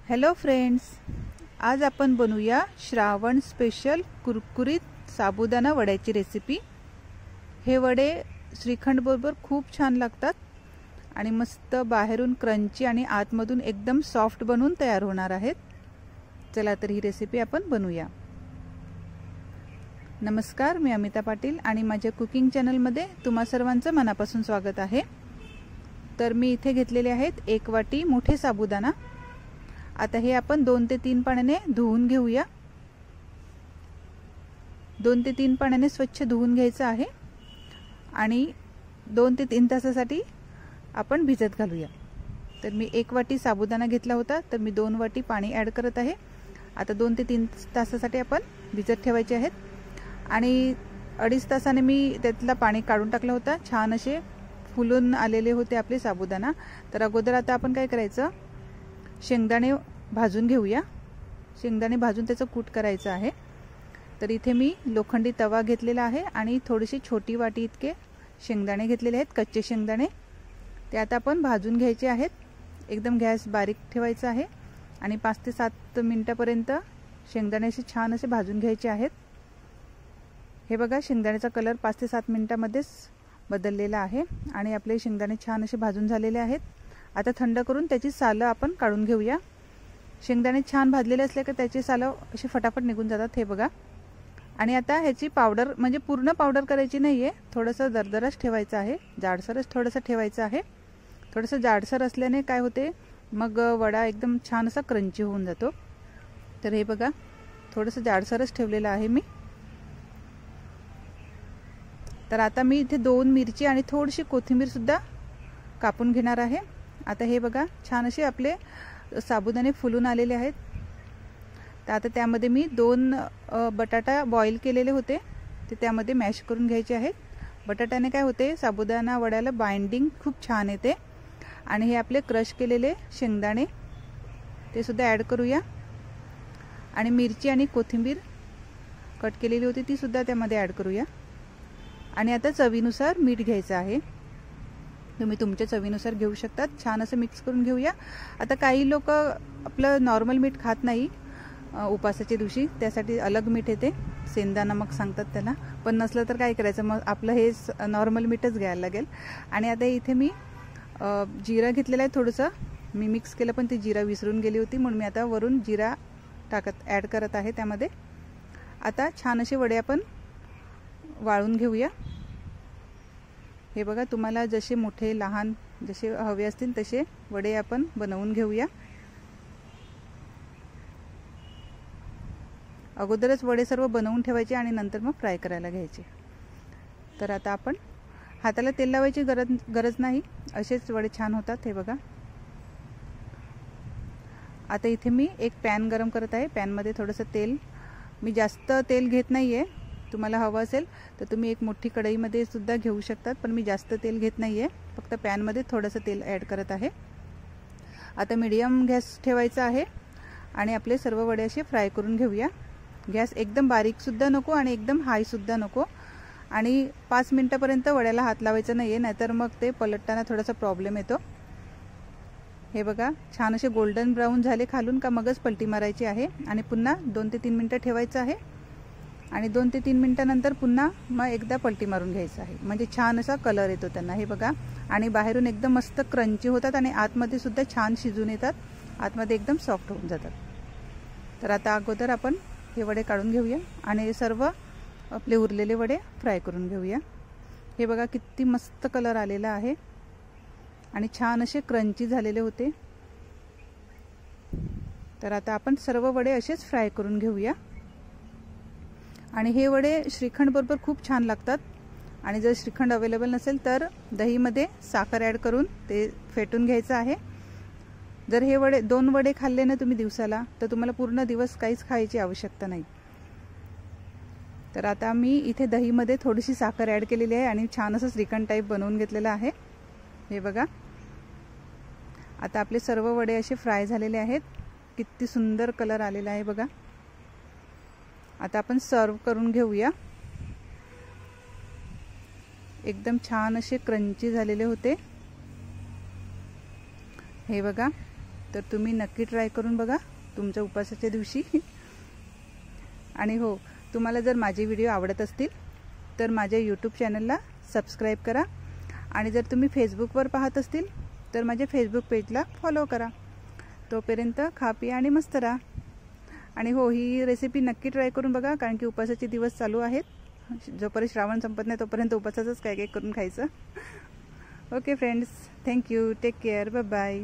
Hello friends, आज आपण बनवूया श्रावण स्पेशल कुरकुरीत साबुदाणा वड्याची रेसिपी। हे वडे श्रीखंड बरोबर खूप छान लागतात आणि मस्त बाहेरून क्रंची आणि आतमधून एकदम सॉफ्ट बनून तयार होणार आहेत। चला तर ही रेसिपी आपण बनवूया। नमस्कार, मी अमिता पाटील आणि माझ्या कुकिंग चॅनल मध्ये तुम्हा सर्वांचं मनापासून स्वागत आहे। तर मी इथे घेतलेले आहेत 1 वाटी मोठे साबुदाणा। आता हे आपण 2 ते 3 पाण्याने धुवून घेऊया। 2 ते 3 पाण्याने स्वच्छ धुवून घ्यायचं आहे आणि 2 ते 3 तासासाठी आपण भिजत घालूया। तर मी 1 वाटी साबुदाणा घेतला होता, तर मी 2 वाटी पाणी ॲड करत आहे। आता 2 ते 3 तासासाठी आपण भिजत ठेवायचे आहेत आणि 2.5 तासाने मी त्यातला पाणी काढून टाकलं होता। छान असे फुलून आलेले होते आपले साबुदाणा। तर अगोदर आता आपण काय करायचं, शेंगदाणे भाजून घेऊया। शेंगदाणे भाजून त्याचं कूट करायचं आहे। तर इथे मी लोखंडी तवा घेतलेला आहे आणि थोडीशी छोटी वाटी इतके शेंगदाणे घेतलेले आहेत, कच्चे शेंगदाणे। ते आता आपण भाजून घ्यायचे आहेत। एकदम गॅस बारीक ठेवायचा आहे आणि 5 ते 7 मिनिटापर्यंत शेंगदाणे असे छान असे भाजून घ्यायचे आहेत। हे बघा, शेंगदाण्याचा कलर 5 ते 7 मिनिटांमध्येच बदललेला आहे आणि आपले शेंगदाणे छान असे भाजून झालेले आहेत। आता थंड करून त्याची सालं आपण काढून घेऊया। शेंगदाणे छान भाजलेले असले की त्याची सालं अशी फटाफट निघून जातात, हे बघा। आणि आता ह्याची पावडर म्हणजे पूर्ण पावडर करायची नाहीये, थोडंसं दरदरच ठेवायचं आहे, जाडसरच थोडंसं ठेवायचं आहे। थोडंसं जाडसर असल्याने काय होते, मग वडा एकदम छान असा क्रंची होऊन जातो। तर हे बघा, थोडंसं जाडसरच ठेवलेलं आहे मी। तर आता मी इथे 2 मिरची आणि थोडीशी कोथिंबीर सुद्धा कापून घेणार आहे। आता हे बघा, छान असे आपले साबुदाणे फुलून आलेले आहेत। तर आता त्यामध्ये मी 2 बटाटा बॉईल केलेले होते, ते त्यामध्ये मॅश करून घ्यायचे आहेत। बटाट्याने काय होते, साबुदाणा वड्याला बाइंडिंग खूप छान येते। आणि हे आपले क्रश केलेले शेंगदाणे ते सुद्धा ॲड करूया आणि मिरची आणि कोथिंबीर कट केलेली होती ती सुद्धा त्यामध्ये ॲड करूया। आणि आता चवीनुसार मीठ घ्यायचं आहे, तुम्ही तुमच्या चवीनुसार घेऊ शकतात। छान असं मिक्स करून घेऊया। आता काही लोक आपलं नॉर्मल मीठ खात नाही उपासाच्या दिवशी, त्यासाठी अलग मीठ येते, सेंदा नमक सांगतात त्याला। पण नसलं तर काय करायचं, मग आपलं हे नॉर्मल मीठच घ्यायला लागेल। आणि आता इथे मी जिरा घेतलेला आहे थोडंसं, मी मिक्स केलं पण ती जिरा विसरून गेली होती, म्हणून मी आता वरून जिरा ॲड करत आहे त्यामध्ये। आता छान असे वडे आपण वाळून घेऊया। हे बघा, तुम्हाला जसे मोठे लहान जसे हवे असतील तसे वडे आपण बनवून घेऊया। अगोदरच वडे सर्व बनवून ठेवायचे आणि नंतर मग फ्राय करायला घ्यायचे। तर आता आपण हाताला तेल लावायची गरज नाही, असेच वडे छान होतात, हे बघा। आता इथे मी एक पॅन गरम करत आहे। पॅनमध्ये थोडंसं तेल, मी जास्त तेल घेत नाहीये, तुम्हाला हवं असेल तर तुम्ही एक मोठी कढईमध्ये सुद्धा घेऊ शकतात, पण मी जास्त तेल घेत नाहीये, फक्त पॅनमध्ये थोडंसं तेल ॲड करत आहे। आता मीडियम गॅस ठेवायचा आहे आणि आपले सर्व वडे असे फ्राय करून घेऊया। गॅस एकदम बारीक सुद्धा नको आणि एकदम हाय सुद्धा नको। आणि 5 मिनिटापर्यंत वड्याला हात लावायचा नाहीये, नाहीतर मग ते पलटताना थोडासा प्रॉब्लेम येतो। हे बघा, छान असे गोल्डन ब्राऊन झाले खालून का मगच पलटी मारायची आहे आणि पुन्हा 2 ते 3 मिनिटं ठेवायचं आहे आणि 2 ते 3 मिनिटांनंतर पुन्हा मग एकदा पलटी मारून घ्यायचं आहे, म्हणजे छान असा कलर येतो त्यांना, हे बघा। आणि बाहेरून एकदम मस्त क्रंची होतात आणि आतमध्ये सुद्धा छान शिजून येतात, आतमध्ये एकदम सॉफ्ट होऊन जातात। तर आता अगोदर आपण हे वडे काढून घेऊया आणि सर्व आपले उरलेले वडे फ्राय करून घेऊया। हे बघा, किती मस्त कलर आलेला आहे आणि छान असे क्रंची झालेले होते। तर आता आपण सर्व वडे असेच फ्राय करून घेऊया। आणि हे वडे श्रीखंड बरोबर खूप छान लागतात। आणि जर श्रीखंड अवेलेबल नसेल तर दहीमध्ये साखर ॲड करून ते फेटून घ्यायचं आहे। जर हे वडे 2 वडे खाल्ले ना तुम्ही दिवसाला, तर तुम्हाला पूर्ण दिवस काहीच खायची आवश्यकता नाही। तर आता मी इथे दहीमध्ये थोडीशी साखर ॲड केलेली आहे आणि छान असं श्रीखंड टाईप बनवून घेतलेलं आहे, हे बघा। आता आपले सर्व वडे असे फ्राय झालेले आहेत, किती सुंदर कलर आलेला आहे बघा। आता आपण सर्व करून घेऊया। एकदम छान असे क्रंची झालेले होते, हे बघा। तर तुम्ही नक्की ट्राय करून बघा तुमच्या उपवासाच्या दिवशी। आणि हो, तुम्हाला जर माझे व्हिडिओ आवडत असतील तर माझ्या यूट्यूब चॅनलला सबस्क्राईब करा आणि जर तुम्ही फेसबुकवर पाहत असतील तर माझ्या फेसबुक पेजला फॉलो करा। तोपर्यंत खा पिया आणि मस्त राहा। आणि हो, ही रेसिपी नक्की ट्राय करून बघा, कारण की उपवासाचे दिवस चालू आहेत। जोपर्यंत श्रावण संपत नाही तोपर्यंत उपवासाचंच काय काय करून खायचं। Okay friends, thank you, take care, bye bye.